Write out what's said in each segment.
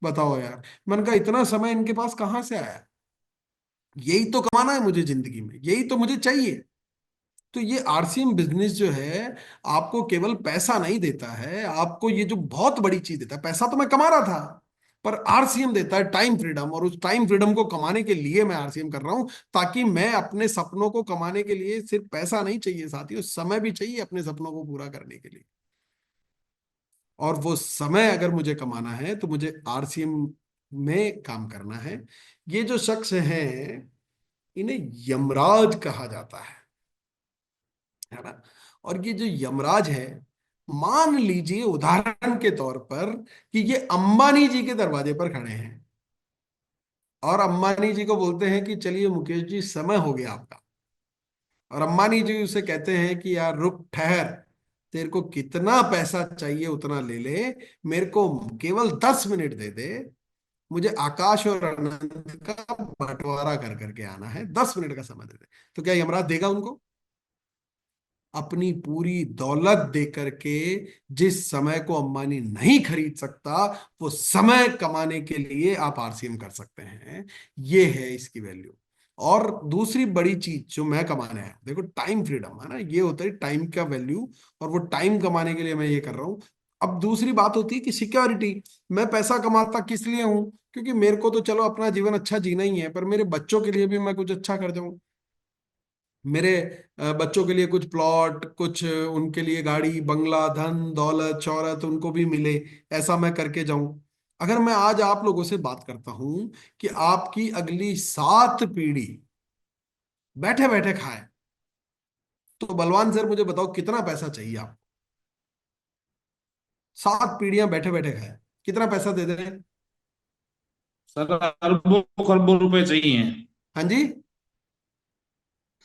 बताओ यार। मैंने कहा इतना समय इनके पास कहाँ से आया? यही तो कमाना है मुझे जिंदगी में, यही तो मुझे चाहिए। तो ये आरसीएम बिजनेस जो है, आपको केवल पैसा नहीं देता है, आपको ये जो बहुत बड़ी चीज देता है, पैसा तो मैं कमा रहा था, पर आरसीएम देता है टाइम फ्रीडम। और उस टाइम फ्रीडम को कमाने के लिए मैं आरसीएम कर रहा हूं, ताकि मैं अपने सपनों को कमाने के लिए सिर्फ पैसा नहीं चाहिए साथियों, समय भी चाहिए अपने सपनों को पूरा करने के लिए। और वो समय अगर मुझे कमाना है तो मुझे आरसीएम में काम करना है। ये जो शख्स हैं, इन्हें यमराज कहा जाता है ना। और ये जो यमराज है, मान लीजिए उदाहरण के तौर पर कि ये अंबानी जी के दरवाजे पर खड़े हैं, और अंबानी जी को बोलते हैं कि चलिए मुकेश जी, समय हो गया आपका। और अंबानी जी उसे कहते हैं कि यार रुक ठहर, तेरे को कितना पैसा चाहिए उतना ले ले, मेरे को केवल 10 मिनट दे दे, मुझे आकाश और अनंत का बंटवारा कर करके आना है, 10 मिनट का समय दे दे। तो क्या यमराज देगा उनको? अपनी पूरी दौलत दे करके, जिस समय को अंबानी नहीं खरीद सकता, वो समय कमाने के लिए आप आरसीएम कर सकते हैं। ये है इसकी वैल्यू। और दूसरी बड़ी चीज जो मैं कमाना है, देखो टाइम फ्रीडम है ना, ये होता है टाइम का वैल्यू। और वो टाइम कमाने के लिए मैं ये कर रहा हूं। अब दूसरी बात होती है कि सिक्योरिटी। मैं पैसा कमाता किस लिए हूं? क्योंकि मेरे को तो चलो अपना जीवन अच्छा जीना ही है, पर मेरे बच्चों के लिए भी मैं कुछ अच्छा कर जाऊं। मेरे बच्चों के लिए कुछ प्लॉट, कुछ उनके लिए गाड़ी बंगला, धन दौलत शौहरत उनको भी मिले, ऐसा मैं करके जाऊं। अगर मैं आज आप लोगों से बात करता हूं कि आपकी अगली 7 पीढ़ी बैठे बैठे खाए, तो बलवान सर मुझे बताओ कितना पैसा चाहिए आपको? 7 पीढ़ियां बैठे बैठे खाए, कितना पैसा दे दे? सर अरबों खरबों रुपए चाहिए। हाँ जी।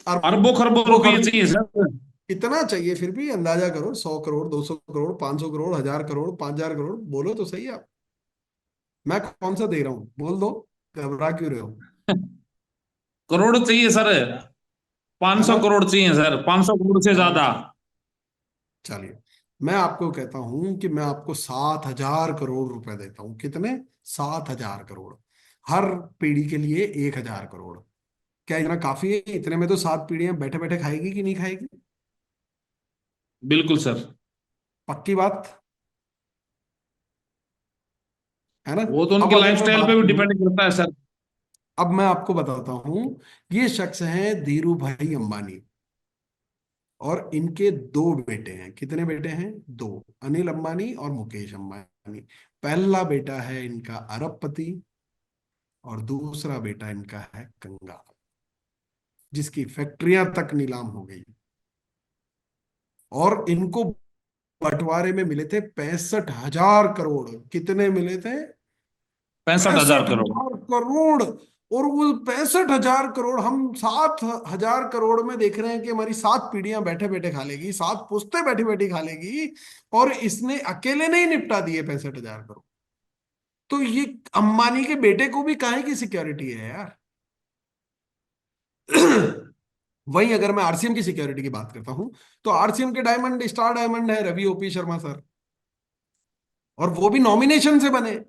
अरबों खरबों अरबों रुपये खरबों। चाहिए सर। कितना चाहिए फिर भी अंदाजा करो, 100 करोड़, 200 करोड़, 500 करोड़, 1000 करोड़, 5000 करोड़, बोलो तो सही आप। मैं कौन सा दे रहा हूं, बोल दो। घबरा क्यों रहे हो? करोड़ चाहिए सर। है 500 ना? करोड़ चाहिए सर, 500 करोड़ से ज्यादा। 500। चलिए, मैं आपको कहता हूं कि मैं आपको 7 हजार करोड़ रुपए देता हूं। कितने? 7 हजार करोड़। हर पीढ़ी के लिए 1 हजार करोड़। क्या इतना काफी है? इतने में तो 7 पीढ़ियां बैठे बैठे खाएगी कि नहीं खाएगी? बिल्कुल सर। पक्की बात है ना? वो तो उनके अब अगर मैं लाइफस्टाइल बात पे भी करूं, डिपेंड करता है सर। अब मैं आपको बताता हूं। ये शख्स हैं धीरू भाई अंबानी। और इनके 2 बेटे हैं। कितने बेटे हैं? 2। अनिल अंबानी और मुकेश अंबानी। पहला बेटा है इनका अरबपति, और दूसरा बेटा इनका है कंगाल, जिसकी फैक्ट्रियां तक नीलाम हो गई। और इनको बंटवारे में मिले थे 65 हजार करोड़। कितने मिले थे? 65,000 करोड़। 65 हजार करोड़। और वो 65 हजार करोड़ हम 7 हजार करोड़ में देख रहे हैं कि हमारी 7 पीढ़ियां बैठे बैठे खा लेगी, 7 पुश्तें बैठी बैठी खा लेगी। और इसने अकेले नहीं निपटा दिए 65 हजार करोड़। तो ये अंबानी के बेटे को भी काहे की सिक्योरिटी है यार? वहीं अगर मैं आरसीएम की सिक्योरिटी की बात करता हूं, तो आरसीएम के डायमंड, स्टार डायमंड है रवि ओपी शर्मा सर। और वो भी नॉमिनेशन से बने।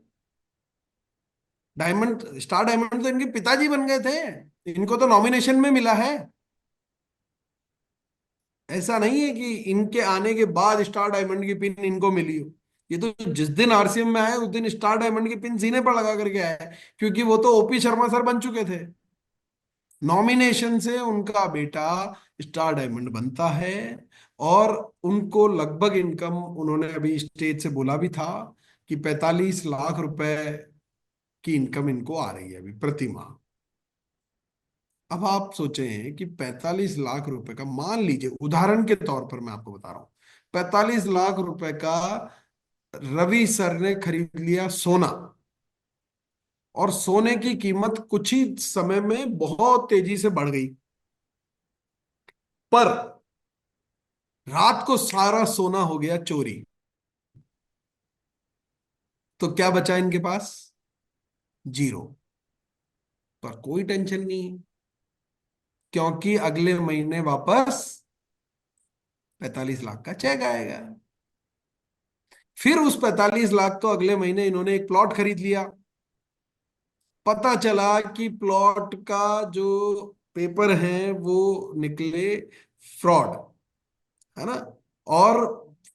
डायमंड, स्टार डायमंड तो इनके पिताजी बन गए थे, इनको तो नॉमिनेशन में मिला है। ऐसा नहीं है कि इनके आने के बाद स्टार डायमंड की पिन इनको मिली हो। ये तो जिस दिन आरसीएम में आए उस दिन स्टार डायमंड की पिन सीने पर लगा करके आए, क्योंकि वो तो ओपी शर्मा सर बन चुके थे। नॉमिनेशन से उनका बेटा स्टार डायमंड बनता है। और उनको लगभग इनकम, उन्होंने अभी स्टेज से बोला भी था कि 45 लाख रुपए की इनकम इनको आ रही है अभी प्रति माह। अब आप सोचें कि 45 लाख रुपए का, मान लीजिए उदाहरण के तौर पर मैं आपको बता रहा हूं, 45 लाख रुपए का रवि सर ने खरीद लिया सोना। और सोने की कीमत कुछ ही समय में बहुत तेजी से बढ़ गई। पर रात को सारा सोना हो गया चोरी। तो क्या बचा इनके पास? जीरो। पर कोई टेंशन नहीं है, क्योंकि अगले महीने वापस 45 लाख का चेक आएगा। फिर उस 45 लाख को अगले महीने इन्होंने एक प्लॉट खरीद लिया। पता चला कि प्लॉट का जो पेपर है वो निकले फ्रॉड, है ना, और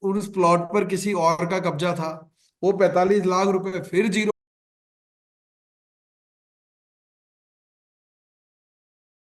उस प्लॉट पर किसी और का कब्जा था, वो 45 लाख रुपए फिर जीरो